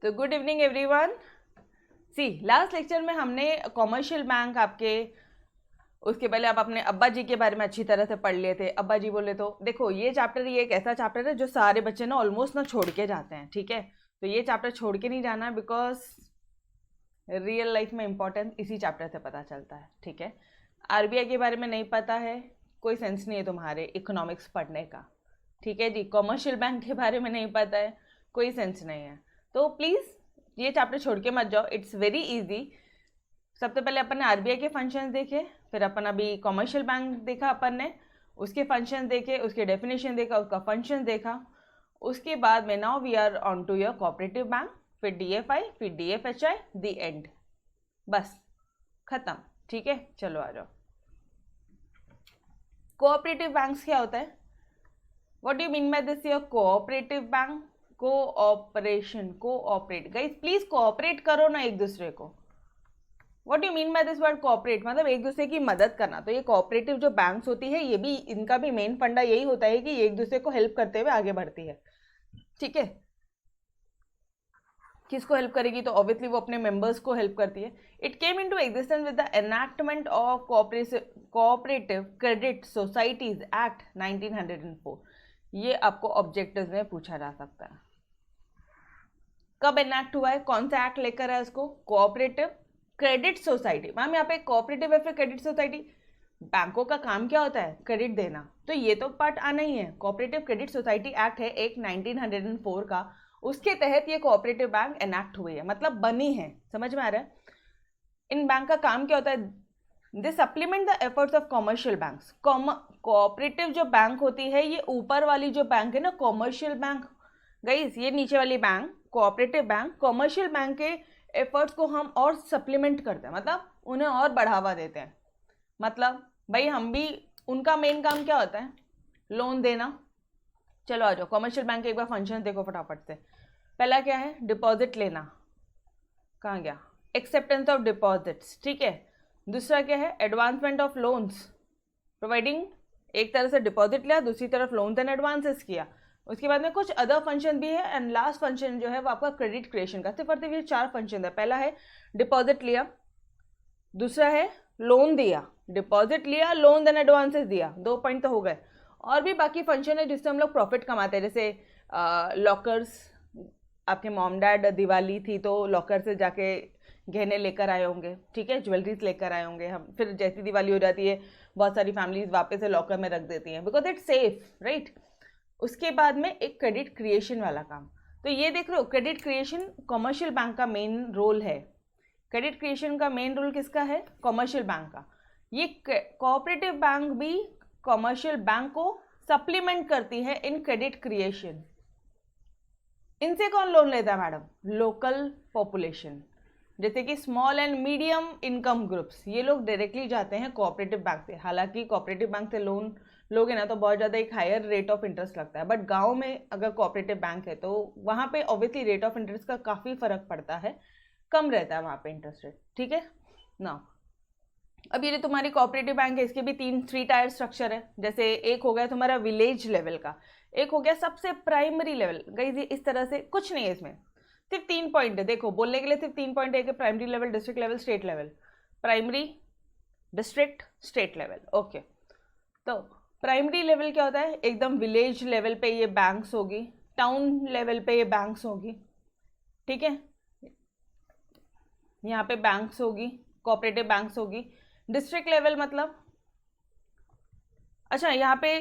तो good evening everyone. सी last lecture में हमने कॉमर्शियल बैंक आपके, उसके पहले आप अपने अब्बा जी के बारे में अच्छी तरह से पढ़ लिए थे। अब्बा जी बोले तो देखो ये चैप्टर, ये एक ऐसा चैप्टर है जो सारे बच्चे ना ऑलमोस्ट ना छोड़ के जाते हैं, ठीक है। तो ये चैप्टर छोड़ के नहीं जाना, बिकॉज रियल लाइफ में इंपॉर्टेंस इसी चैप्टर से पता चलता है, ठीक है। आरबीआई के बारे में नहीं पता है, कोई सेंस नहीं है तुम्हारे इकोनॉमिक्स पढ़ने का, ठीक है जी। कॉमर्शियल बैंक के बारे में नहीं पता है, कोई सेंस नहीं है। तो प्लीज़ ये चैप्टर छोड़ के मत जाओ, इट्स वेरी इजी। सबसे पहले अपन ने आरबीआई के फंक्शंस देखे, फिर अपन अभी कॉमर्शियल बैंक देखा अपन ने, उसके फंक्शन देखे, उसके डेफिनेशन देखा, उसका फंक्शन देखा। उसके बाद में now we are on to your cooperative bank, फिर डीएफआई, फिर डीएफएचआई, द एंड, बस खत्म, ठीक है। चलो आ जाओ। कोऑपरेटिव बैंक्स क्या होता है? What do mean by this your cooperative bank? Cooperation, cooperate. Guys please cooperate करो ना एक दूसरे को। What do mean by this word cooperate? मतलब एक दूसरे की मदद करना। तो ये कोऑपरेटिव जो बैंक्स होती है, ये भी, इनका भी मेन फंडा यही होता है कि ये एक दूसरे को हेल्प करते हुए आगे बढ़ती है, ठीक है। किसको हेल्प करेगी? तो ऑब्वियसली वो अपने मेंबर्स को हेल्प करती है। It came into existence with the enactment of cooperative credit societies act 1904। ये आपको ऑब्जेक्टिव्स में पूछा जा सकता है। कब एनैक्ट हुआ है, कौन सा एक्ट लेकर है इसको? Cooperative credit society. मैम यहाँ पे कोऑपरेटिव या फिर क्रेडिट सोसाइटी, बैंकों का काम क्या होता है? क्रेडिट देना, तो ये तो पार्ट आना ही है। कोऑपरेटिव क्रेडिट सोसाइटी एक्ट है एक 1904 का, उसके तहत ये कोऑपरेटिव बैंक एनैक्ट हुई है, मतलब बनी है। समझ में आ रहा है? इन बैंक का काम क्या होता है? They supplement the efforts of commercial banks. Cooperative जो बैंक होती है, ये ऊपर वाली जो बैंक है ना कॉमर्शियल बैंक, गाइस ये नीचे वाली bank cooperative bank, commercial bank के एफर्ट्स को हम और सप्लीमेंट करते हैं, मतलब उन्हें और बढ़ावा देते हैं। मतलब भाई हम भी, उनका मेन काम क्या होता है? लोन देना। चलो आ जाओ, कॉमर्शियल बैंक के एक बार फंक्शन देखो फटाफट से। पहला क्या है? डिपॉजिट लेना। कहाँ गया? एक्सेप्टेंस ऑफ डिपॉजिट्स, ठीक है। दूसरा क्या है? एडवांसमेंट ऑफ लोन्स, प्रोवाइडिंग, एक तरह से डिपॉजिट लिया, दूसरी तरफ लोन्स एंड एडवांसेस किया। उसके बाद में कुछ अदर फंक्शन भी है, एंड लास्ट फंक्शन जो है वो आपका क्रेडिट क्रिएशन का। सिर्फ ये 4 फंक्शन है। पहला है डिपॉजिट लिया, दूसरा है लोन दिया, डिपॉजिट लिया, लोन एंड एडवांसेस दिया, 2 पॉइंट तो हो गए। और भी बाकी फंक्शन है जिससे हम लोग प्रॉफिट कमाते हैं, जैसे लॉकर्स। आपके मॉम डैड दिवाली थी तो लॉकर से जाके गहने लेकर आए होंगे, ठीक है, ज्वेलरीज लेकर आए होंगे। हम फिर जैसी दिवाली हो जाती है बहुत सारी फैमिलीज वापस से लॉकर में रख देती हैं, बिकॉज इट्स सेफ, राइट। उसके बाद में एक क्रेडिट क्रिएशन वाला काम। तो ये देख रहे हो, क्रेडिट क्रिएशन कॉमर्शियल बैंक का मेन रोल है। क्रेडिट क्रिएशन का मेन रोल किसका है? कॉमर्शियल बैंक का। ये कोऑपरेटिव बैंक भी कॉमर्शियल बैंक को सप्लीमेंट करती है इन क्रेडिट क्रिएशन। इनसे कौन लोन लेता है मैडम? लोकल पॉपुलेशन, जैसे कि small and medium income groups, ये लोग डायरेक्टली जाते हैं कोऑपरेटिव बैंक से। हालांकि कोऑपरेटिव बैंक से लोन लोगे ना तो बहुत ज़्यादा एक हायर रेट ऑफ इंटरेस्ट लगता है, बट गांव में अगर कोऑपरेटिव बैंक है तो वहाँ पे ऑब्वियसली रेट ऑफ इंटरेस्ट का काफ़ी फर्क पड़ता है, कम रहता है वहाँ पे इंटरेस्ट रेट, ठीक है ना। अब ये जो तुम्हारी कोऑपरेटिव बैंक है, इसके भी 3 टायर स्ट्रक्चर है। जैसे एक हो गया तुम्हारा विलेज लेवल का, एक हो गया सबसे प्राइमरी लेवल। गाइस इस तरह से कुछ नहीं है इसमें, सिर्फ 3 पॉइंट है। देखो बोलने के लिए सिर्फ 3 पॉइंट है कि primary level, district level, state level. Primary, district, state level, okay. तो प्राइमरी लेवल क्या होता है? एकदम विलेज लेवल पे ये बैंक्स होगी, टाउन लेवल पे ये बैंक्स होगी, ठीक है। यहाँ पे बैंक्स होगी, कोऑपरेटिव बैंक्स होगी। डिस्ट्रिक्ट लेवल मतलब, अच्छा यहाँ पे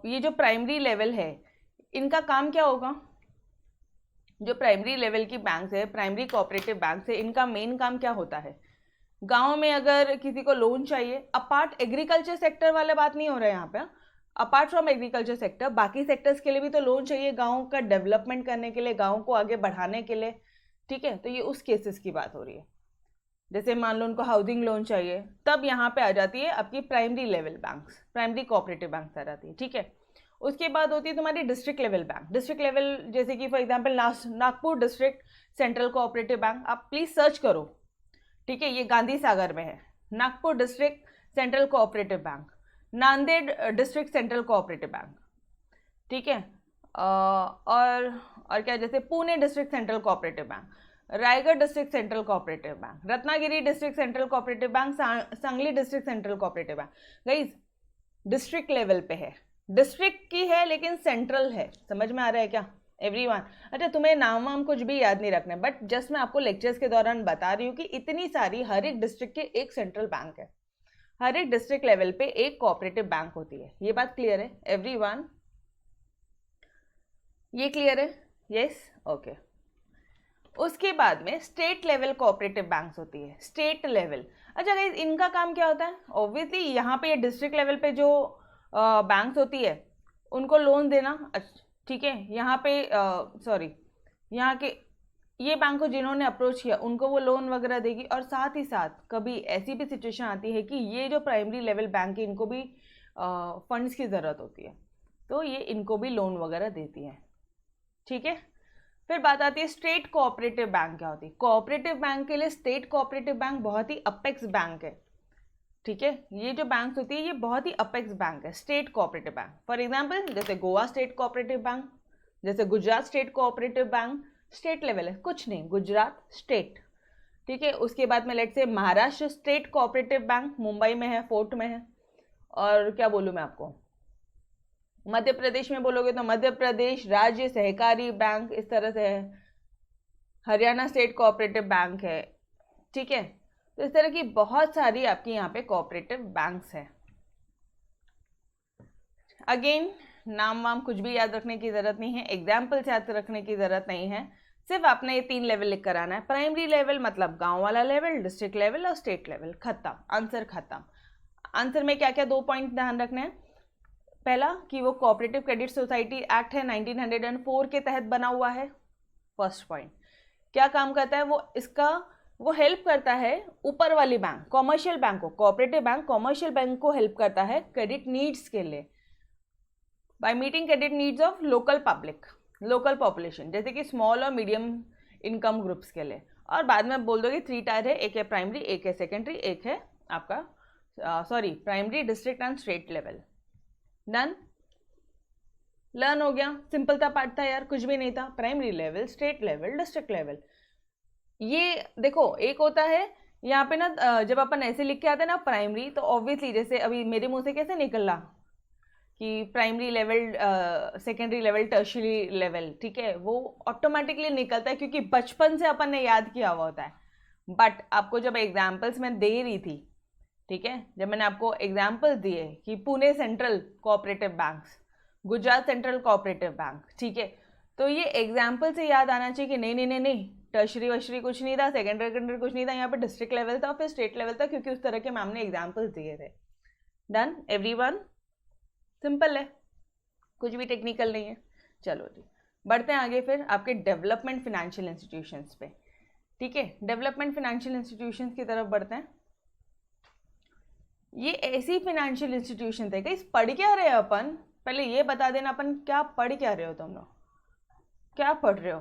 ये जो प्राइमरी लेवल है इनका काम क्या होगा? जो प्राइमरी लेवल की बैंक है, प्राइमरी कोऑपरेटिव बैंक है, इनका मेन काम क्या होता है? गांव में अगर किसी को लोन चाहिए, अपार्ट एग्रीकल्चर सेक्टर वाला बात नहीं हो रहा है यहाँ पे, अपार्ट फ्रॉम एग्रीकल्चर सेक्टर बाकी सेक्टर्स के लिए भी तो लोन चाहिए, गांव का डेवलपमेंट करने के लिए, गांव को आगे बढ़ाने के लिए, ठीक है। तो ये उस केसेस की बात हो रही है। जैसे मान लो उनको हाउसिंग लोन चाहिए, तब यहाँ पे आ जाती है आपकी primary level banks, primary cooperative banks आ जाती है, ठीक है। उसके बाद होती है तुम्हारी district level bank. District level जैसे कि for example Nagpur district central cooperative bank, आप प्लीज सर्च करो, ठीक है। ये गांधी सागर में है, Nagpur district central cooperative bank, Nanded district central cooperative bank, ठीक है। और क्या, जैसे Pune district central cooperative bank, Raigad district central cooperative bank, Ratnagiri district central cooperative bank, Sangli district central cooperative bank. Guys district level पे है, डिस्ट्रिक्ट की है लेकिन सेंट्रल है, समझ में आ रहा है क्या एवरीवन? अच्छा तुम्हें नाम वाम कुछ भी याद नहीं रखना, बट जस्ट मैं आपको लेक्चर्स के दौरान बता रही हूँ कि इतनी सारी, हर एक डिस्ट्रिक्ट के एक सेंट्रल बैंक है, हर एक डिस्ट्रिक्ट लेवल पे एक कोऑपरेटिव बैंक होती है। ये बात क्लियर है एवरीवन? ये क्लियर है? Yes, okay. उसके बाद में स्टेट लेवल कोऑपरेटिव बैंक्स होती है, स्टेट लेवल। अच्छा गाइस इनका काम क्या होता है? ऑब्वियसली यहाँ पे डिस्ट्रिक्ट लेवल पे जो बैंक्स होती है उनको लोन देना, ठीक है, यहाँ पे सॉरी यहाँ के ये बैंक को जिन्होंने अप्रोच किया उनको वो लोन वगैरह देगी, और साथ ही साथ कभी ऐसी भी सिचुएशन आती है कि ये जो प्राइमरी लेवल बैंक है इनको भी फंड्स की ज़रूरत होती है, तो ये इनको भी लोन वगैरह देती है, ठीक है। फिर बात आती है स्टेट कोऑपरेटिव बैंक क्या होती है। कोऑपरेटिव बैंक के लिए स्टेट कोऑपरेटिव बैंक बहुत ही अपेक्स बैंक है, ठीक है। ये जो बैंक होती है ये बहुत ही अपेक्स बैंक है, state cooperative bank. For example जैसे गोवा स्टेट कोऑपरेटिव बैंक, जैसे Gujarat state cooperative bank, state level है, कुछ नहीं, गुजरात स्टेट, ठीक है। उसके बाद में लेट से Maharashtra state cooperative bank, Mumbai में है, फोर्ट में है। और क्या बोलूँ मैं आपको, मध्य प्रदेश में बोलोगे तो मध्य प्रदेश राज्य सहकारी बैंक इस तरह से है, हरियाणा स्टेट कोऑपरेटिव बैंक है, ठीक है। तो इस तरह की बहुत सारी आपकी यहाँ पे कोऑपरेटिव बैंक्स हैं। अगेन नाम वाम कुछ भी याद रखने की ज़रूरत नहीं है, एग्जाम्पल्स याद रखने की ज़रूरत नहीं है, सिर्फ आपने ये 3 लेवल लिख कर आना है। प्राइमरी लेवल मतलब गांव वाला लेवल, डिस्ट्रिक्ट लेवल और स्टेट लेवल, खत्म, आंसर खत्म। आंसर में क्या क्या 2 पॉइंट ध्यान रखने हैं। पहला कि वो कोऑपरेटिव क्रेडिट सोसाइटी एक्ट है 1904 के तहत बना हुआ है, फर्स्ट पॉइंट। क्या काम करता है वो हेल्प करता है ऊपर वाली बैंक, कॉमर्शियल बैंक को, कोऑपरेटिव बैंक कॉमर्शियल बैंक को हेल्प करता है क्रेडिट नीड्स के लिए, by meeting credit needs of local public, local population, जैसे कि स्मॉल और मीडियम इनकम ग्रुप्स के लिए। और बाद में बोल दोगे 3 टायर है, एक है प्राइमरी, एक है सेकेंडरी, एक है आपका primary, district and state level. Done, learn हो गया, सिंपल था पार्ट था यार, कुछ भी नहीं था। Primary level, state level, district level. ये देखो एक होता है यहाँ पे ना, जब अपन ऐसे लिख के आते हैं ना प्राइमरी, तो ऑब्वियसली जैसे अभी मेरे मुंह से कैसे निकल रहा कि primary level, secondary level, tertiary level, ठीक है, वो ऑटोमेटिकली निकलता है क्योंकि बचपन से अपन ने याद किया हुआ होता है। बट आपको जब एग्जाम्पल्स मैं दे रही थी, ठीक है, जब मैंने आपको एग्जाम्पल दिए कि Pune central cooperative banks, Gujarat central cooperative bank, ठीक है, तो ये एग्जाम्पल से याद आना चाहिए कि नहीं, टर्शरी वशरी कुछ नहीं था, सेकेंडरी कुछ नहीं था, यहाँ पे डिस्ट्रिक्ट लेवल था, फिर स्टेट लेवल था, क्योंकि उस तरह के मैम ने एग्जाम्पल्स दिए थे। Done everyone? सिंपल है, कुछ भी टेक्निकल नहीं है। चलो जी बढ़ते हैं आगे फिर आपके डेवलपमेंट फाइनेंशियल इंस्टीट्यूशंस पे, ठीक है। डेवलपमेंट फाइनेंशियल इंस्टीट्यूशंस की तरफ बढ़ते हैं। ये ऐसी फाइनेंशियल इंस्टीट्यूशन थे, गाइस पढ़ क्या रहे हो अपन, पहले ये बता देना अपन क्या पढ़ क्या रहे हो, तुम लोग क्या पढ़ रहे हो,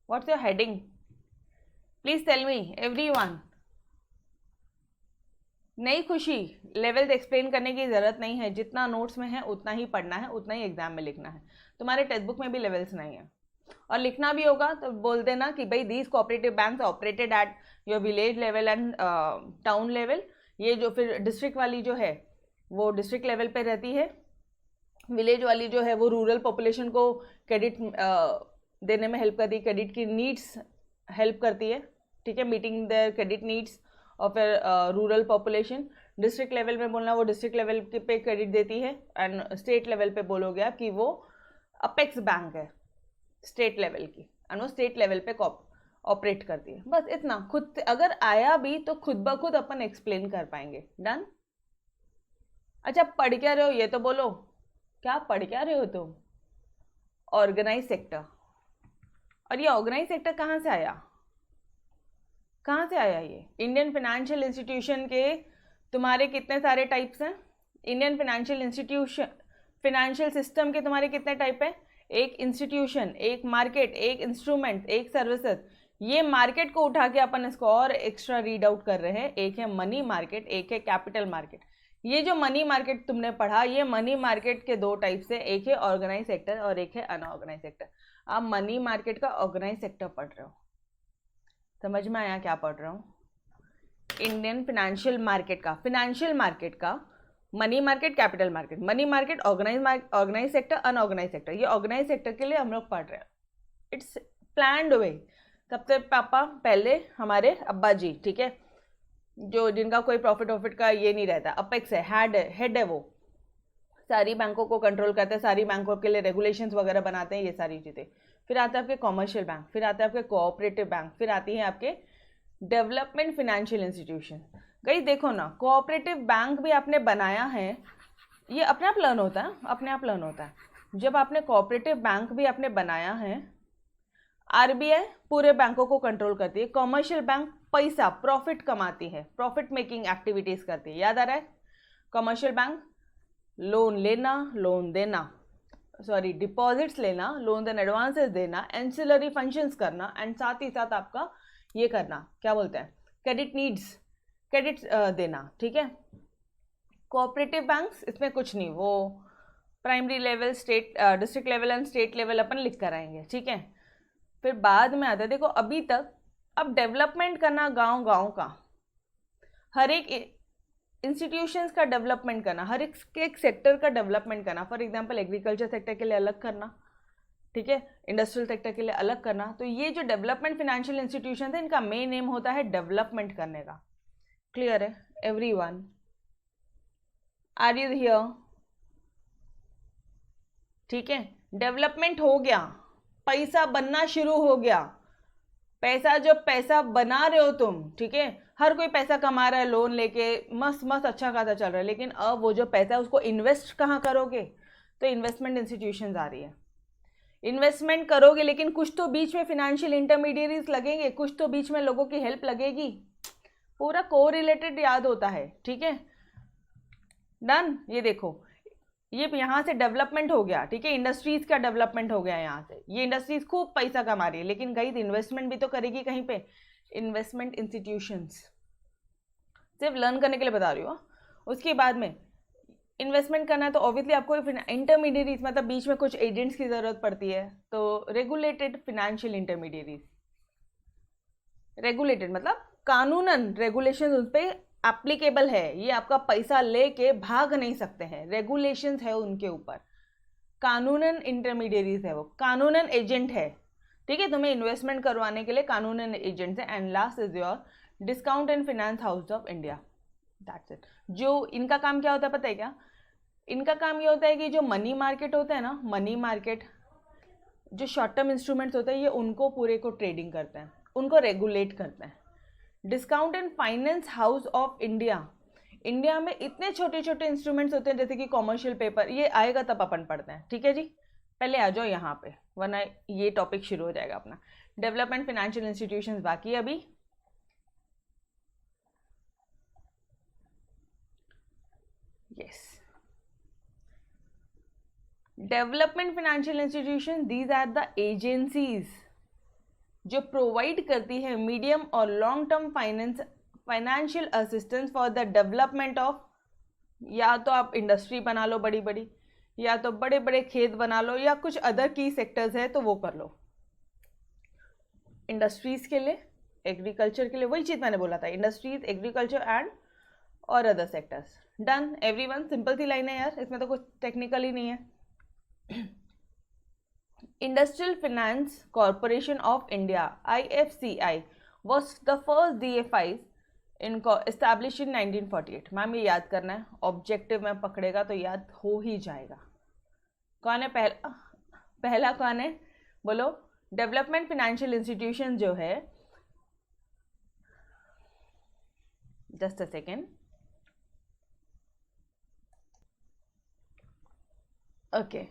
what's your heading, please tell me everyone. नई खुशी, लेवल्स एक्सप्लेन करने की ज़रूरत नहीं है, जितना नोट्स में है उतना ही पढ़ना है, उतना ही एग्जाम में लिखना है। तुम्हारे टेक्स्ट बुक में भी लेवल्स नहीं है, और लिखना भी होगा तो बोल देना कि भाई these cooperative banks operated at your village level and town level. ये जो फिर डिस्ट्रिक्ट वाली जो है वो डिस्ट्रिक्ट लेवल पे रहती है, विलेज वाली जो है वो रूरल पॉपुलेशन को क्रेडिट देने में हेल्प करती है, क्रेडिट की नीड्स हेल्प करती है, ठीक है, मीटिंग द क्रेडिट नीड्स और फिर रूरल पॉपुलेशन। डिस्ट्रिक्ट लेवल में बोलना वो डिस्ट्रिक्ट लेवल पे क्रेडिट देती है, एंड स्टेट लेवल पे बोलोगे आप कि वो अपेक्स बैंक है स्टेट लेवल की, एंड वो स्टेट लेवल पे ऑपरेट करती है। बस इतना, खुद अगर आया भी तो खुद ब खुद अपन एक्सप्लेन कर पाएंगे। डन? अच्छा पढ़ क्या रहे हो ये तो बोलो, क्या पढ़ क्या रहे हो तुम? Organise sector. और ये ऑर्गेनाइज सेक्टर कहाँ से आया, कहाँ से आया? ये इंडियन फाइनेंशियल इंस्टीट्यूशन के तुम्हारे कितने सारे टाइप्स हैं? Indian financial institution, financial system के तुम्हारे कितने टाइप है? एक इंस्टीट्यूशन, एक मार्केट, एक इंस्ट्रूमेंट, एक सर्विसेज। ये मार्केट को उठा के अपन इसको और एक्स्ट्रा रीड आउट कर रहे हैं। एक है मनी मार्केट, एक है कैपिटल मार्केट। ये जो मनी मार्केट तुमने पढ़ा, ये मनी मार्केट के दो टाइप से, एक है ऑर्गेनाइज सेक्टर और एक है अनऑर्गेनाइज सेक्टर। आप मनी मार्केट का ऑर्गेनाइज सेक्टर पढ़ रहे हो, समझ में आया क्या पढ़ रहा हूँ? इंडियन फाइनेंशियल मार्केट का money market, capital market, money market, organise sector, unorganise sector. ये ऑर्गेनाइज सेक्टर के लिए हम लोग पढ़ रहे हैं, इट्स प्लान्ड वे। सबसे पापा पहले हमारे अब्बा जी, ठीक है, जो जिनका कोई प्रॉफिट का ये नहीं रहता, अपेक्स है, हेड है, वो सारी बैंकों को कंट्रोल करते हैं, सारी बैंकों के लिए रेगुलेशंस वगैरह बनाते हैं, ये सारी चीज़ें। फिर आता है आपके कॉमर्शियल बैंक, फिर आता है आपके कोऑपरेटिव बैंक, फिर आती है आपके डेवलपमेंट फाइनेंशियल इंस्टीट्यूशन। गई देखो ना, कोऑपरेटिव बैंक भी आपने बनाया है, ये अपने आप लर्न होता है, अपने आप लर्न होता है। जब आपने कोऑपरेटिव बैंक भी आपने बनाया है, आरबीआई पूरे बैंकों को कंट्रोल करती है, कॉमर्शियल बैंक पैसा प्रॉफिट कमाती है, प्रॉफिट मेकिंग एक्टिविटीज करती है, याद आ रहा है? कॉमर्शियल बैंक लोन लेना, लोन देना, सॉरी डिपॉजिट्स लेना, लोन देन एडवांसेस देना, एंसिलरी फंक्शंस करना, एंड साथ ही साथ आपका ये करना, क्या बोलते हैं, क्रेडिट देना, ठीक है। कोऑपरेटिव बैंक्स इसमें कुछ नहीं, वो primary level, state, district level and state level अपन लिख कर आएंगे, ठीक है। फिर बाद में आता है, देखो अभी तक अब डेवलपमेंट करना गांव गांव का, हर एक इंस्टीट्यूशंस का डेवलपमेंट करना, हर एक सेक्टर का डेवलपमेंट करना। फॉर एग्जांपल एग्रीकल्चर सेक्टर के लिए अलग करना, ठीक है, इंडस्ट्रियल सेक्टर के लिए अलग करना। तो ये जो डेवलपमेंट फाइनेंशियल इंस्टीट्यूशन है, इनका मेन एम होता है डेवलपमेंट करने का। क्लियर है एवरीवन? Are you here? ठीक है, डेवलपमेंट हो गया, पैसा बनना शुरू हो गया, पैसा बना रहे हो तुम, ठीक है, हर कोई पैसा कमा रहा है लोन लेके, मस्त मस्त अच्छा खासा चल रहा है, लेकिन अब वो जो पैसा है उसको इन्वेस्ट कहाँ करोगे? तो इन्वेस्टमेंट इंस्टीट्यूशंस आ रही है, इन्वेस्टमेंट करोगे, लेकिन कुछ तो बीच में फाइनेंशियल इंटरमीडिएरीज लगेंगे, कुछ तो बीच में लोगों की हेल्प लगेगी, पूरा कोरिलेटेड याद होता है, ठीक है। डन? ये देखो, ये यहाँ से डेवलपमेंट हो गया, ठीक है, इंडस्ट्रीज का डेवलपमेंट हो गया यहाँ से, ये इंडस्ट्रीज खूब पैसा कमा रही है, लेकिन गई इन्वेस्टमेंट भी तो करेगी कहीं पे। इन्वेस्टमेंट इंस्टीट्यूशंस सिर्फ लर्न करने के लिए बता रही हूँ। उसके बाद में इन्वेस्टमेंट करना है तो ऑब्वियसली आपको इंटरमीडिएरीज, मतलब बीच में कुछ एजेंट्स की जरूरत पड़ती है, तो रेगुलेटेड फाइनेंशियल इंटरमीडिएरीज, रेगुलेटेड मतलब कानूनन रेगुलेशन उन पर एप्लीकेबल है, ये आपका पैसा लेके भाग नहीं सकते हैं, रेगुलेशंस है उनके ऊपर, कानूनन इंटरमीडिएरीज है, वो कानूनन एजेंट है, ठीक है, तुम्हें इन्वेस्टमेंट करवाने के लिए कानूनन एजेंट है। And last is your discount and finance house of India, that's it. जो इनका काम क्या होता है पता है क्या? इनका काम ये होता है कि जो मनी मार्केट होता है ना, मनी मार्केट जो शॉर्ट टर्म इंस्ट्रूमेंट्स होते हैं, ये उनको पूरे को ट्रेडिंग करते हैं, उनको रेगुलेट करते हैं। Discount and finance house of India, India में इतने छोटे छोटे इंस्ट्रूमेंट्स होते हैं, जैसे कि कॉमर्शियल पेपर, ये आएगा तब अपन पढ़ते हैं, ठीक है जी। पहले आ जाओ यहाँ पे, वरना ये टॉपिक शुरू हो जाएगा अपना। डेवलपमेंट फाइनेंशियल इंस्टीट्यूशंस बाकी है अभी। Yes, development financial institution, these are the agencies जो प्रोवाइड करती है मीडियम और long term financial assistance for the development of, या तो आप इंडस्ट्री बना लो बड़ी बड़ी, या तो बड़े बड़े खेत बना लो, या कुछ अदर की सेक्टर्स है तो वो कर लो। इंडस्ट्रीज के लिए, एग्रीकल्चर के लिए, वही चीज़ मैंने बोला था, इंडस्ट्रीज, एग्रीकल्चर एंड और other sectors. Done everyone? Simple सी लाइन है यार, इसमें तो कुछ टेक्निकल ही नहीं है। Industrial Finance Corporation of India (IFCI) was the first DFI established in 1948। Ma'am ये याद करना है, ऑब्जेक्टिव में पकड़ेगा तो याद हो ही जाएगा। कौन है पहला कौन है बोलो? डेवलपमेंट फाइनेंशियल इंस्टीट्यूशन जो है, just a second, okay,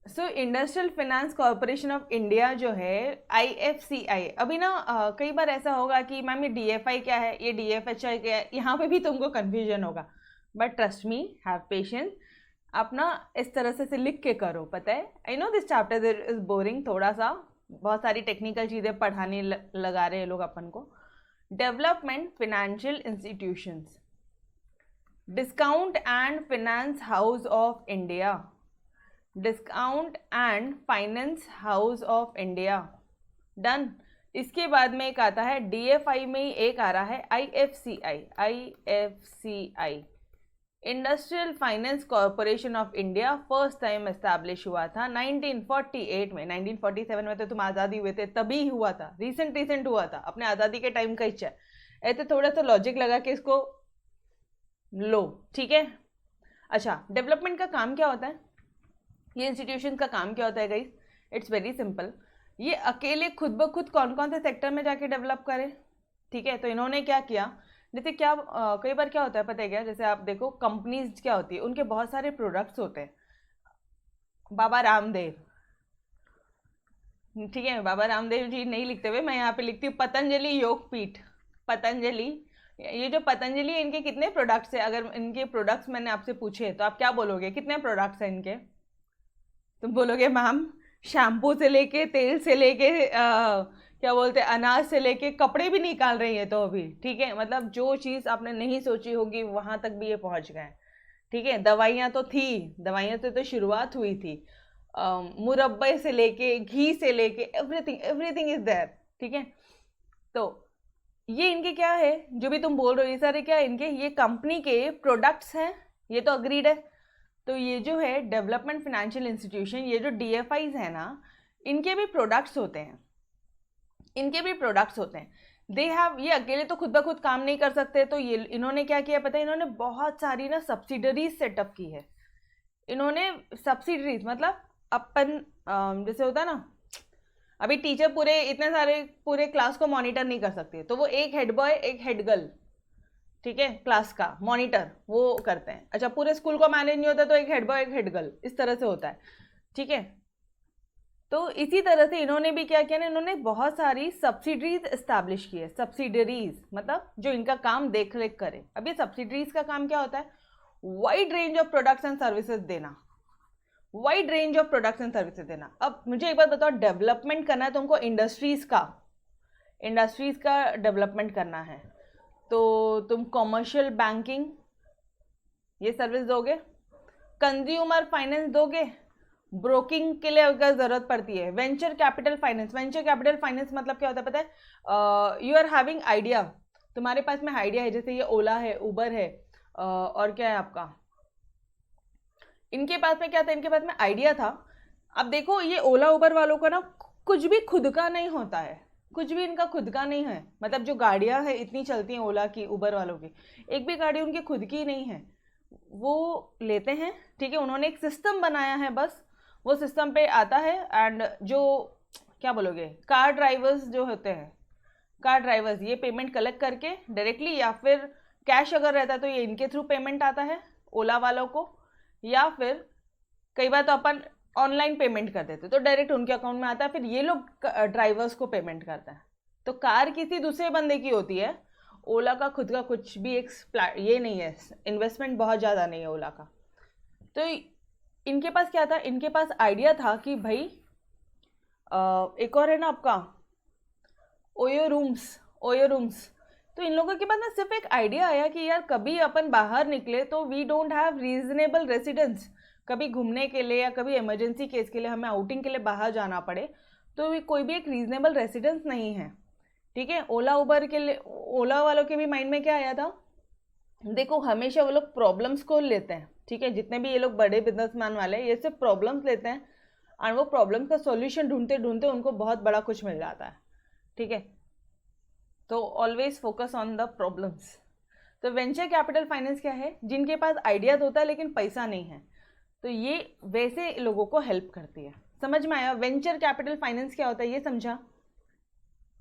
so industrial finance corporation of India जो है, IFCI। अभी ना कई बार ऐसा होगा कि मैम ये DFI क्या है, ये DFHI क्या है, यहाँ पे भी तुमको कन्फ्यूजन होगा, but trust me, have patience. आप ना इस तरह से लिख के करो, पता है, I know this chapter is boring थोड़ा सा, बहुत सारी टेक्निकल चीज़ें पढ़ाने लगा रहे हैं लोग अपन को। Development financial institutions, discount and finance house of India, discount and finance house of India, done. इसके बाद में एक आता है DFI में ही एक आ रहा है IFCI, IFCI industrial finance corporation of India, first time establish हुआ था 1948 में। 1947 में तो तुम आज़ादी हुए थे तभी हुआ था, रिसेंट हुआ था, अपने आज़ादी के टाइम का ही है। ऐसे थोड़ा सा लॉजिक लगा के इसको लो, ठीक है। अच्छा, डेवलपमेंट का काम क्या होता है, ये इंस्टीट्यूशन का काम क्या होता है गाइस? It's very simple. ये अकेले खुद ब खुद कौन कौन से सेक्टर में जाके डेवलप करे, ठीक है। तो इन्होंने क्या किया, जैसे क्या कई बार क्या होता है पता है क्या, जैसे आप देखो कंपनीज क्या होती है, उनके बहुत सारे प्रोडक्ट्स होते हैं। बाबा रामदेव, ठीक है, बाबा रामदेव जी नहीं लिखते हुए मैं यहाँ पे लिखती हूँ पतंजलि योगपीठ, पतंजलि। ये जो पतंजलि है, इनके कितने प्रोडक्ट्स है? अगर इनके प्रोडक्ट्स मैंने आपसे पूछे तो आप क्या बोलोगे, कितने प्रोडक्ट्स हैं इनके? तुम बोलोगे मैम शैम्पू से लेके, तेल से लेके, क्या बोलते हैं, अनाज से लेके कपड़े भी निकाल रही है तो अभी, ठीक है। मतलब जो चीज़ आपने नहीं सोची होगी वहां तक भी ये पहुंच गए, ठीक है। दवाइयाँ तो थी, दवाइयाँ से तो शुरुआत हुई थी, मुरब्बे से लेके, घी से लेके, एवरीथिंग एवरीथिंग इज देयर, ठीक है। तो ये इनके क्या है, जो भी तुम बोल रहे हो ये सारे क्या है इनके, ये कंपनी के प्रोडक्ट्स हैं, ये तो अग्रीड है। तो ये जो है डेवलपमेंट फाइनेंशियल इंस्टीट्यूशन, ये जो DFIs है ना, इनके भी प्रोडक्ट्स होते हैं, इनके भी प्रोडक्ट्स होते हैं। दे हैव, ये अकेले तो खुद ब खुद काम नहीं कर सकते, तो ये इन्होंने क्या किया पता है, इन्होंने बहुत सारी ना सब्सिडरीज सेटअप की है। इन्होंने सब्सिडरीज मतलब अपन जैसे होता है ना, अभी टीचर पूरे इतने सारे पूरे क्लास को मॉनिटर नहीं कर सकते, तो वो एक हेड बॉय एक हेड गर्ल, ठीक है, क्लास का मॉनिटर वो करते हैं। अच्छा, पूरे स्कूल को मैनेज नहीं होता तो एक हेड बॉय एक हेड गर्ल, इस तरह से होता है, ठीक है। तो इसी तरह से इन्होंने भी क्या किया ना, इन्होंने बहुत सारी सब्सिडरीज एस्टैब्लिश की है। सब्सिडरीज मतलब जो इनका काम देख रेख करे। अब ये सब्सिडरीज का काम क्या होता है, wide range of products and services देना, wide range of products and services देना। अब मुझे एक बात बताओ, डेवलपमेंट करना है तुमको इंडस्ट्रीज का डेवलपमेंट करना है, तो तुम कॉमर्शियल बैंकिंग ये सर्विस दोगे, कंज्यूमर फाइनेंस दोगे, ब्रोकिंग के लिए अगर जरूरत पड़ती है, venture capital finance. Venture capital finance मतलब क्या होता है पता है, यू आर हैविंग आइडिया, तुम्हारे पास में आइडिया है, जैसे ये ओला है, उबर है, और क्या है आपका, इनके पास में क्या था, इनके पास में आइडिया था। अब देखो ये ओला उबर वालों का ना कुछ भी खुद का नहीं होता है, कुछ भी इनका खुद का नहीं है। मतलब जो गाड़ियां हैं इतनी चलती हैं ओला की, उबर वालों की, एक भी गाड़ी उनकी खुद की नहीं है, वो लेते हैं, ठीक है। उन्होंने एक सिस्टम बनाया है, बस वो सिस्टम पे आता है। एंड जो क्या बोलोगे, कार ड्राइवर्स जो होते हैं, कार ड्राइवर्स ये पेमेंट कलेक्ट करके डायरेक्टली, या फिर कैश अगर रहता है तो ये इनके थ्रू पेमेंट आता है ओला वालों को, या फिर कई बार तो अपन ऑनलाइन पेमेंट कर देते तो डायरेक्ट उनके अकाउंट में आता है, फिर ये लोग ड्राइवर्स को पेमेंट करता है। तो कार किसी दूसरे बंदे की होती है, ओला का खुद का कुछ भी एक ये नहीं है, इन्वेस्टमेंट बहुत ज़्यादा नहीं है ओला का। तो इनके पास क्या था, इनके पास आइडिया था कि भाई एक और है ना आपका ओयो रूम्स। तो इन लोगों के पास ना सिर्फ एक आइडिया आया कि यार कभी अपन बाहर निकले तो we don't have reasonable residence, कभी घूमने के लिए या कभी इमरजेंसी केस के लिए हमें आउटिंग के लिए बाहर जाना पड़े तो कोई भी एक रीजनेबल रेसिडेंस नहीं है, ठीक है। ओला उबर के लिए, ओला वालों के भी माइंड में क्या आया था, देखो हमेशा वो लोग प्रॉब्लम्स को लेते हैं, ठीक है। जितने भी ये लोग बड़े बिजनेसमैन वाले ये सिर्फ प्रॉब्लम्स लेते हैं, और वो प्रॉब्लम्स का सॉल्यूशन ढूंढते ढूंढते उनको बहुत बड़ा कुछ मिल जाता है, ठीक है। तो always focus on the problems. तो वेंचर कैपिटल फाइनेंस क्या है, जिनके पास आइडियाज होता है लेकिन पैसा नहीं है, तो ये वैसे लोगों को हेल्प करती है। समझ में आया वेंचर कैपिटल फाइनेंस क्या होता है, ये समझा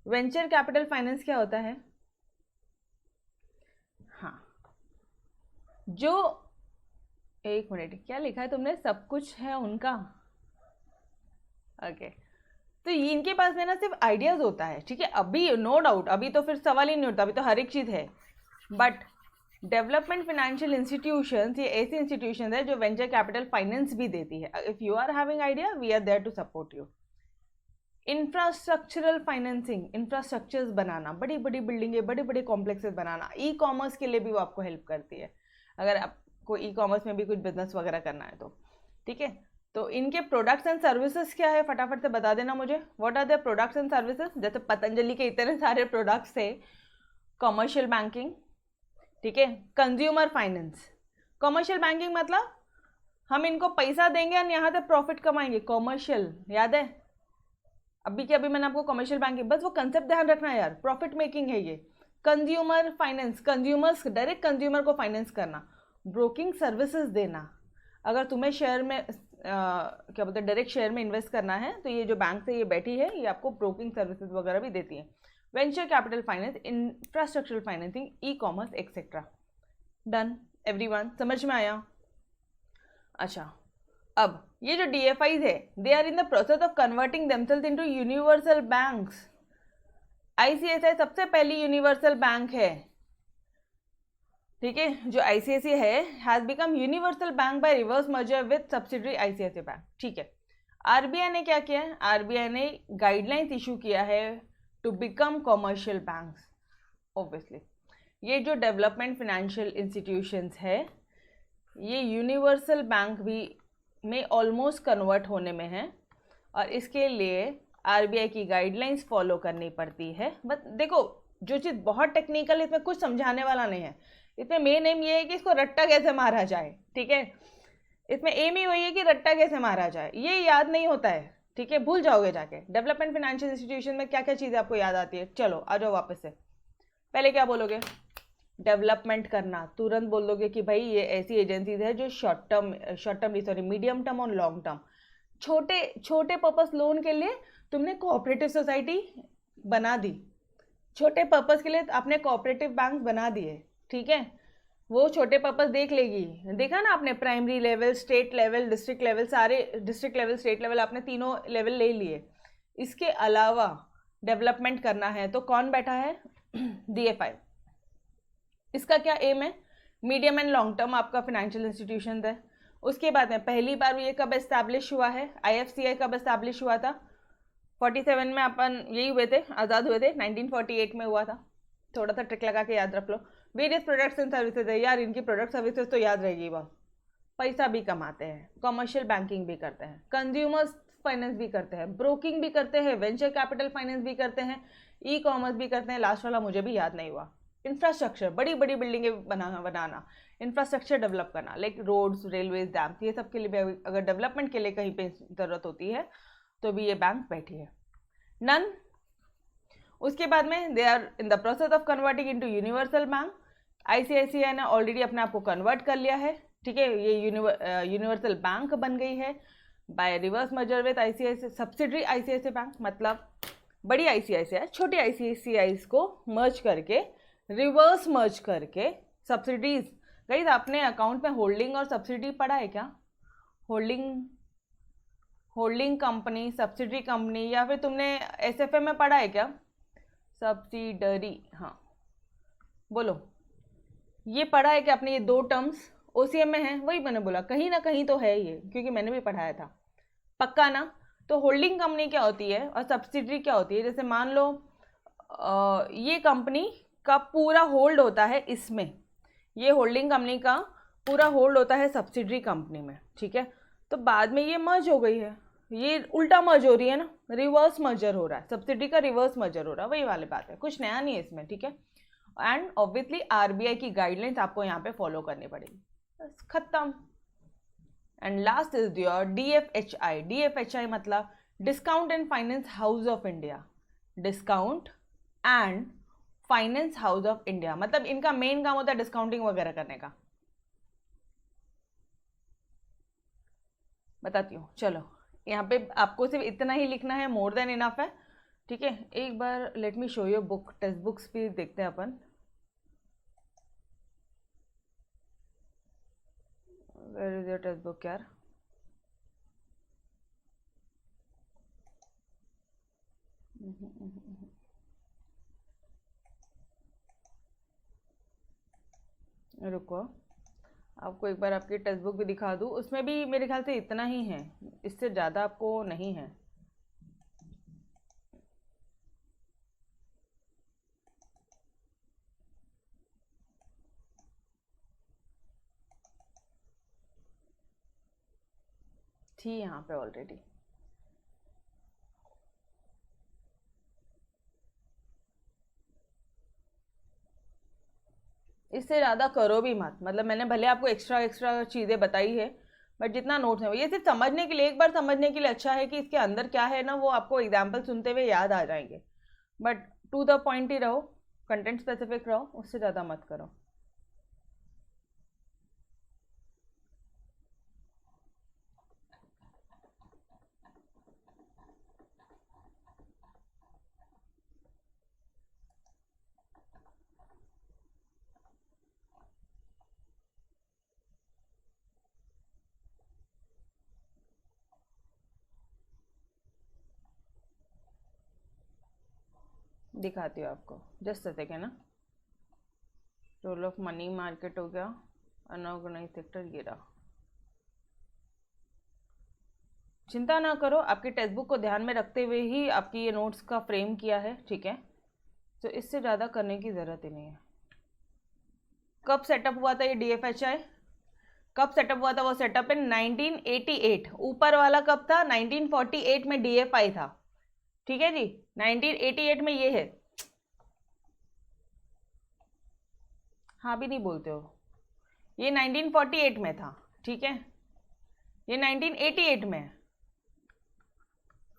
वेंचर कैपिटल फाइनेंस क्या होता है? हाँ, जो एक मिनट, क्या लिखा है तुमने, सब कुछ है उनका, ओके। तो ये इनके पास में ना सिर्फ आइडियाज होता है, ठीक है। अभी नो डाउट, अभी तो फिर सवाल ही नहीं उठता, अभी तो हर एक चीज़ है। बट डेवलपमेंट फाइनेंशियल इंस्टीट्यूशंस ये ऐसी इंस्टीट्यूशन है जो वेंचर कैपिटल फाइनेंस भी देती है। If you are having idea we are there to support you. Infrastructural financing, infrastructures बनाना, बड़ी बड़ी बिल्डिंगें, बड़े बड़े कॉम्प्लेक्सेस बनाना, ई कॉमर्स के लिए भी वो आपको हेल्प करती है अगर आपको ई कॉमर्स में भी कुछ बिजनेस वगैरह करना है तो, ठीक है। तो इनके प्रोडक्ट्स एंड सर्विसेज क्या है फटाफट से बता देना मुझे, what are the products and services. जैसे पतंजलि के इतने सारे प्रोडक्ट्स थे, कॉमर्शियल बैंकिंग, ठीक है, कंज्यूमर फाइनेंस। कॉमर्शियल बैंकिंग मतलब हम इनको पैसा देंगे और यहाँ से प्रॉफिट कमाएंगे, कॉमर्शियल, याद है अभी के अभी मैंने आपको कॉमर्शियल बैंकिंग, बस वो कंसेप्ट ध्यान रखना है यार, प्रॉफिट मेकिंग है ये। Consumer finance, consumers, direct consumer को फाइनेंस करना, ब्रोकिंग सर्विसेज देना। अगर तुम्हें शेयर में क्या बोलते हैं डायरेक्ट शेयर में इन्वेस्ट करना है तो ये जो बैंक से ये बैठी है ये आपको ब्रोकिंग सर्विसेज वगैरह भी देती है। Venture capital finance, infrastructural financing, e commerce etcetera. Done everyone, समझ में आया? अच्छा, अब ये जो DFIs है they are in the process of converting themselves into universal banks. ICICI सबसे पहली यूनिवर्सल बैंक है, ठीक है, जो ICICI है has become universal bank by reverse merger with subsidiary ICICI bank, ठीक है। RBI ने क्या किया है, RBI ने गाइडलाइंस इशू किया है to become commercial banks. Obviously ये जो डेवलपमेंट फाइनेंशियल इंस्टीट्यूशंस है ये यूनिवर्सल बैंक भी में ऑलमोस्ट कन्वर्ट होने में है और इसके लिए RBI की गाइडलाइंस फॉलो करनी पड़ती है। बट देखो जो चीज़ बहुत टेक्निकल, इसमें कुछ समझाने वाला नहीं है, इसमें मेन एम ये है कि इसको रट्टा कैसे मारा जाए, ठीक है। इसमें एम ही वही है कि रट्टा कैसे मारा जाए, ये याद नहीं होता है, ठीक है, भूल जाओगे जाके। डेवलपमेंट फाइनेंशियल इंस्टीट्यूशन में क्या क्या चीज़ें आपको याद आती है, चलो आ जाओ वापस से। पहले क्या बोलोगे, डेवलपमेंट करना, तुरंत बोल दोगे कि भाई ये ऐसी एजेंसीज है जो short term sorry medium term और लॉन्ग टर्म, छोटे छोटे पर्पस लोन के लिए तुमने कोऑपरेटिव सोसाइटी बना दी, छोटे पर्पस के लिए आपने कोऑपरेटिव बैंक बना दिए, ठीक है, वो छोटे पर्पस देख लेगी। देखा ना आपने, primary level, state level, district level, सारे डिस्ट्रिक्ट लेवल, स्टेट लेवल, आपने तीनों लेवल ले लिए। इसके अलावा डेवलपमेंट करना है तो कौन बैठा है, DFI। इसका क्या एम है, मीडियम एंड लॉन्ग टर्म आपका फाइनेंशियल इंस्टीट्यूशन है। उसके बाद में पहली बार ये कब एस्टैब्लिश हुआ है, IFCI कब एस्टैब्लिश हुआ था, 47 में अपन यही हुए थे, आज़ाद हुए थे, 1948 में हुआ था, थोड़ा सा ट्रिक लगा के याद रख लो। वेरियस प्रोडक्ट्स एंड सर्विसेज है यार, इनकी प्रोडक्ट सर्विसेज तो याद रहेगी, वह पैसा भी कमाते हैं, कमर्शियल बैंकिंग भी करते हैं, कंज्यूमर्स फाइनेंस भी करते हैं, ब्रोकिंग भी करते हैं, वेंचर कैपिटल फाइनेंस भी करते हैं, ई कॉमर्स भी करते हैं, लास्ट वाला मुझे भी याद नहीं हुआ। इंफ्रास्ट्रक्चर, बड़ी बड़ी बिल्डिंगें बनाना, इंफ्रास्ट्रक्चर डेवलप करना, लाइक रोड्स, रेलवेज, डैम्स, ये सब के लिए भी अगर डेवलपमेंट के लिए कहीं पे ज़रूरत होती है तो भी ये बैंक बैठी है। नन। उसके बाद में they are in the process of converting into universal bank. ICICI ने ऑलरेडी अपने आप को कन्वर्ट कर लिया है, ठीक है, ये यूनिवर्सल बैंक बन गई है by reverse merger with ICICI subsidiary ICICI bank. मतलब बड़ी ICICI छोटी ICICI को मर्ज करके, रिवर्स मर्ज करके सब्सिडीज। गाइस आपने अकाउंट में होल्डिंग और सब्सिडी पढ़ा है क्या, होल्डिंग कंपनी, सब्सिडरी कंपनी, या फिर तुमने SFA में पढ़ा है क्या, सब्सिडरी, हाँ बोलो, ये पढ़ा है कि आपने ये दो टर्म्स OCM में है, वही मैंने बोला कहीं ना कहीं तो है ये, क्योंकि मैंने भी पढ़ाया था, पक्का ना। तो होल्डिंग कंपनी क्या होती है और सब्सिडरी क्या होती है, जैसे मान लो ये कंपनी का पूरा होल्ड होता है इसमें, ये होल्डिंग कंपनी का पूरा होल्ड होता है सब्सिडरी कंपनी में, ठीक है। तो बाद में ये मर्ज हो गई है, ये उल्टा मर्ज हो रही है ना, रिवर्स मर्जर हो रहा है, सब्सिडी का रिवर्स मर्जर हो रहा है, वही वाली बात है, कुछ नया नहीं है इसमें, ठीक है। एंड ऑब्वियसली RBI की गाइडलाइंस आपको यहाँ पे फॉलो करनी पड़ेगी, बस खत्म। And last is your DFHI। DFHI मतलब discount and finance house of India, discount and finance house of India, मतलब इनका मेन काम होता है डिस्काउंटिंग वगैरह करने का। बताती हूँ, चलो यहाँ पे आपको सिर्फ इतना ही लिखना है, मोर देन इनफ है, ठीक है। एक बार let me show you book, text books भी देखते हैं अपन। Where is your text book यार, रुको आपको एक बार आपकी टेक्स्ट बुक भी दिखा दूँ, उसमें भी मेरे ख्याल से इतना ही है, इससे ज़्यादा आपको नहीं है। थी यहाँ पे ऑलरेडी। इससे ज़्यादा करो भी मत, मतलब मैंने भले आपको एक्स्ट्रा एक्स्ट्रा चीज़ें बताई है, बट जितना नोट्स है ये सिर्फ समझने के लिए, एक बार समझने के लिए अच्छा है कि इसके अंदर क्या है ना, वो आपको एग्जाम्पल सुनते हुए याद आ जाएंगे। बट टू द पॉइंट ही रहो, कंटेंट स्पेसिफिक रहो, उससे ज़्यादा मत करो। दिखाती हूँ आपको, जस्ट सेकेंड ना। रोल ऑफ मनी मार्केट हो गया, अनऑर्गेनाइज सेक्टर ये रहा। चिंता ना करो, आपकी टेक्स्ट बुक को ध्यान में रखते हुए ही आपकी ये नोट्स का फ्रेम किया है, ठीक है। तो इससे ज़्यादा करने की ज़रूरत ही नहीं है। कब सेटअप हुआ था ये DFHI? कब सेटअप हुआ था? वो सेटअप इन 1988। ऊपर वाला कब था? 1948 में DFI था, ठीक है जी। 1988 में ये है। हाँ भी नहीं बोलते हो, ये 1948 में था, ठीक है। ये 1988 में है।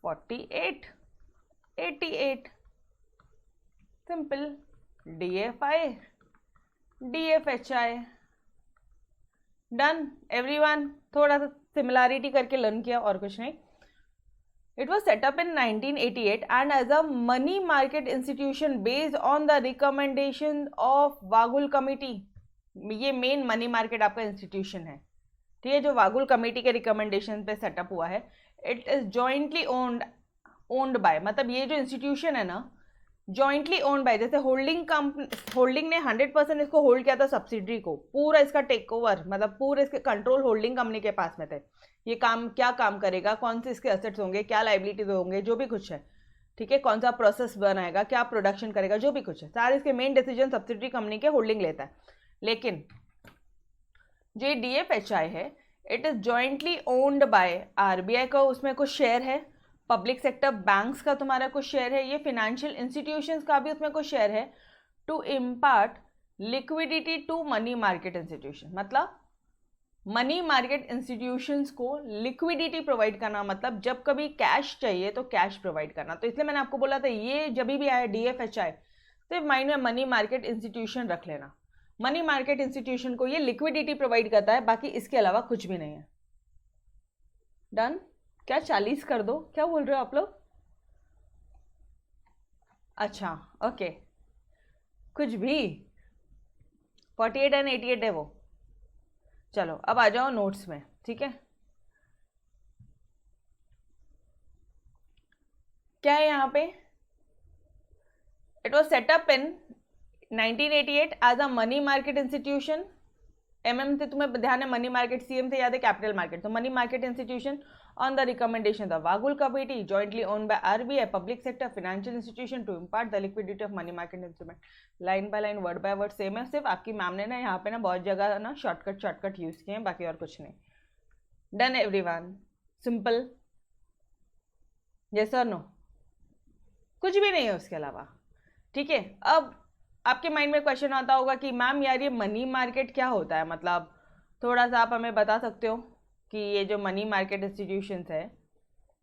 48 88 simple. DFI DFHI done everyone. थोड़ा सा सिमिलैरिटी करके लर्न किया और कुछ नहीं। It was set up in 1988 and as a money market institution based on the recommendation of Vaghul committee. ये मेन मनी मार्केट आपका इंस्टीट्यूशन है, ठीक है, जो वागुल कमेटी के रिकमेंडेशन पे सेटअप हुआ है। It is jointly owned by, मतलब ये जो इंस्टीट्यूशन है ना, जॉइंटली ओन्ड बाय। जैसे होल्डिंग ने 100% इसको होल्ड किया था, सब्सिडरी को पूरा इसका टेक ओवर, मतलब पूरे इसके कंट्रोल होल्डिंग कंपनी के पास में थे। ये क्या काम करेगा, कौन से इसके एसेट्स होंगे, क्या लाइबिलिटीज होंगे, जो भी कुछ है, ठीक है, कौन सा प्रोसेस बनाएगा, क्या प्रोडक्शन करेगा, जो भी कुछ है, सारे इसके मेन डिसीजन सब्सिडरी कंपनी के होल्डिंग लेता है। लेकिन जो DFHI है, it is jointly owned bye RBI का उसमें कुछ शेयर है, पब्लिक सेक्टर बैंक्स का तुम्हारा कुछ शेयर है, ये फिनेंशियल इंस्टीट्यूशंस का भी उसमें कुछ शेयर है, to impart liquidity to money market institution. मतलब मनी मार्केट इंस्टीट्यूशंस को लिक्विडिटी प्रोवाइड करना, मतलब जब कभी कैश चाहिए तो कैश प्रोवाइड करना। तो इसलिए मैंने आपको बोला था ये जब भी आया DFHI, सिर्फ माइंड में मनी मार्केट इंस्टीट्यूशन रख लेना। मनी मार्केट इंस्टीट्यूशन को ये लिक्विडिटी प्रोवाइड करता है, बाकी इसके अलावा कुछ भी नहीं है। डन? क्या 40 कर दो? क्या बोल रहे हो आप लोग? अच्छा ओके, कुछ भी 48 एंड 88 है वो। चलो अब आ जाओ नोट्स में, ठीक है। क्या है यहाँ पे? It was set up in 1988 as a money market institution. MM से तुम्हें ध्यान है, मनी मार्केट, CM से याद है कैपिटल मार्केट, तो money market institution on the recommendation of Wagul Committee, jointly owned by RBI, public sector financial institution to impart the liquidity of money market instrument। Line by line, word by word same है, सिर्फ आपकी ma'am ने ना यहाँ पे ना बहुत जगह ना शॉर्टकट यूज किए हैं, बाकी और कुछ नहीं। Done everyone? सिंपल, यस और नो? कुछ भी नहीं है उसके अलावा, ठीक है। अब आपके माइंड में क्वेश्चन आता होगा कि मैम यार ये मनी मार्केट क्या होता है, मतलब थोड़ा सा आप हमें बता सकते हो कि ये जो मनी मार्केट इंस्टीट्यूशंस है,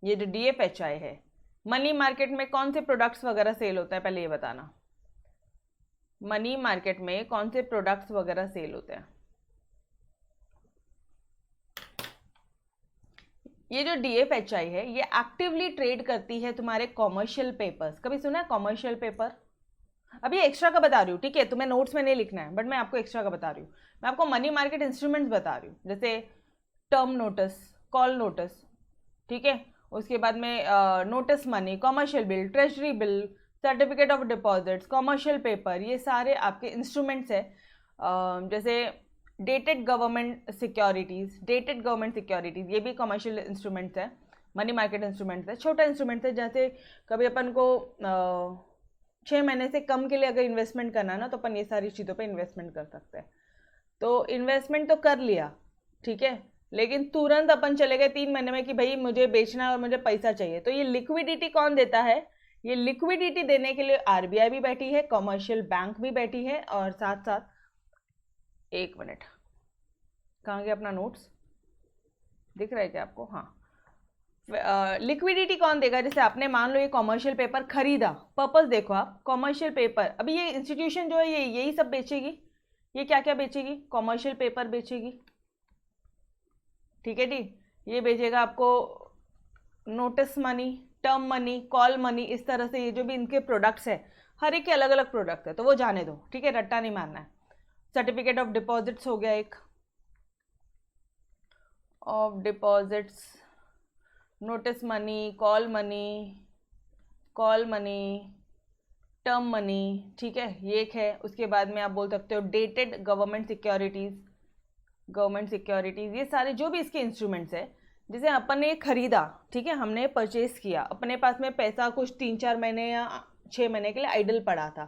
ये जो DFHI है, मनी मार्केट में कौन से प्रोडक्ट्स वगैरह सेल होता है, पहले ये बताना। मनी मार्केट में कौन से प्रोडक्ट्स वगैरह सेल होते हैं? ये जो DFHI है, ये एक्टिवली ट्रेड करती है तुम्हारे कॉमर्शियल पेपर्स। कभी सुना है कॉमर्शियल पेपर? अभी एक्स्ट्रा का बता रही हूँ, ठीक है, तुम्हें नोट्स में नहीं लिखना है, बट मैं आपको एक्स्ट्रा का बता रही हूँ। मैं आपको मनी मार्केट इंस्ट्रूमेंट्स बता रही हूँ, जैसे टर्म नोटिस, कॉल नोटिस, ठीक है, उसके बाद में notice money, commercial bill, treasury bill, certificate of deposits, commercial paper, ये सारे आपके इंस्ट्रूमेंट्स है। जैसे डेटेड गवर्नमेंट सिक्योरिटीज़, ये भी कॉमर्शियल इंस्ट्रूमेंट्स है, मनी मार्केट इंस्ट्रूमेंट्स है, छोटा इंस्ट्रूमेंट्स है। जैसे कभी अपन को 6 महीने से कम के लिए अगर इन्वेस्टमेंट करना है ना, तो अपन ये सारी चीज़ों पे इन्वेस्टमेंट कर सकते हैं। तो इन्वेस्टमेंट तो कर लिया, ठीक है, लेकिन तुरंत अपन चले गए 3 महीने में कि भाई मुझे बेचना है और मुझे पैसा चाहिए। तो ये लिक्विडिटी कौन देता है? ये लिक्विडिटी देने के लिए आरबीआई भी बैठी है, कमर्शियल बैंक भी बैठी है, और साथ साथ, एक मिनट, कहाँ गया अपना नोट्स, दिख रहा है क्या आपको? हाँ, लिक्विडिटी कौन देगा? जैसे आपने मान लो ये कॉमर्शियल पेपर खरीदा, पर्पस देखो आप, कॉमर्शियल पेपर, अभी ये इंस्टीट्यूशन जो है ये यही सब बेचेगी। ये क्या क्या बेचेगी? कॉमर्शियल पेपर बेचेगी, ठीक है जी। ये बेचेगा आपको notice money, term money, call money, इस तरह से ये जो भी इनके प्रोडक्ट्स है, हर एक के अलग अलग प्रोडक्ट है, तो वो जाने दो, ठीक है, रट्टा नहीं मारना है। सर्टिफिकेट ऑफ डिपॉजिट्स हो गया एक, of deposits, notice money, call money, term money, ठीक है, ये एक है। उसके बाद में आप बोल सकते हो डेटेड गवर्नमेंट सिक्योरिटीज, ये सारे जो भी इसके इंस्ट्रूमेंट्स है, जिसे अपन ने खरीदा, ठीक है, हमने परचेज किया, अपने पास में पैसा कुछ 3-4 महीने या 6 महीने के लिए आइडल पड़ा था,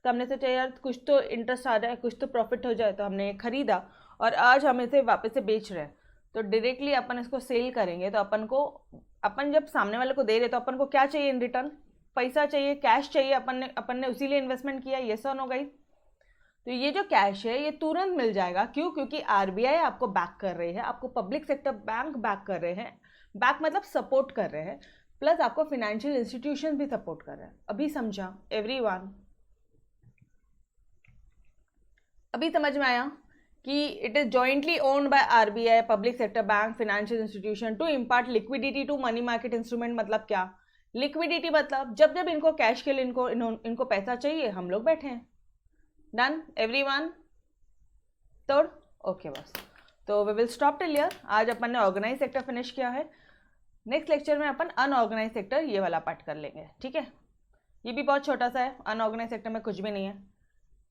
तो हमने सोचा यार कुछ तो इंटरेस्ट आ जाए, कुछ तो प्रॉफिट हो जाए, तो हमने खरीदा और आज हम इसे वापस से बेच रहे हैं। तो डायरेक्टली अपन इसको सेल करेंगे, तो अपन जब सामने वाले को दे रहे तो अपन को क्या चाहिए इन रिटर्न? पैसा चाहिए, कैश चाहिए। अपन ने उसी लिए इन्वेस्टमेंट किया, ये सो नो गाइस। तो ये जो कैश है ये तुरंत मिल जाएगा, क्यों? क्योंकि आरबीआई आपको बैक कर रही है, आपको पब्लिक सेक्टर बैंक बैक कर रहे हैं, बैक मतलब सपोर्ट कर रहे हैं, प्लस आपको फाइनेंशियल इंस्टीट्यूशन भी सपोर्ट कर रहे हैं। अभी समझा एवरीवन? अभी समझ में आया कि it is jointly owned by RBI, public sector bank, financial institution to impart liquidity to money market instrument. मतलब क्या? लिक्विडिटी मतलब जब जब इनको कैश के लिए इनको पैसा चाहिए, हम लोग बैठे हैं। Done everyone? तोड़ ओके बस। तो we will stop till here. आज अपन ने ऑर्गेनाइज सेक्टर फिनिश किया है। नेक्स्ट लेक्चर में अपन अनऑर्गेनाइज सेक्टर ये वाला पार्ट कर लेंगे, ठीक है। ये भी बहुत छोटा सा है, अनऑर्गेनाइज सेक्टर में कुछ भी नहीं है,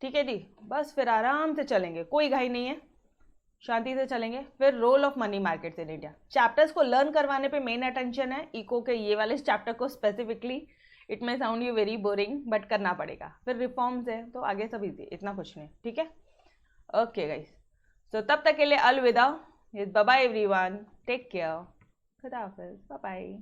ठीक है जी। बस फिर आराम से चलेंगे, कोई घाई नहीं है, शांति से चलेंगे। फिर role of money markets in India, chapters को लर्न करवाने पे मेन अटेंशन है। इको के ये वाले चैप्टर को specifically, it may sound you very boring but करना पड़ेगा। फिर रिफॉर्म्स है तो आगे सब इजी, इतना कुछ नहीं, ठीक है। ओके गाइस, तो तब तक के लिए अलविदा, bye bye everyone, take care, खुदा हाफिज़, बाय बाय।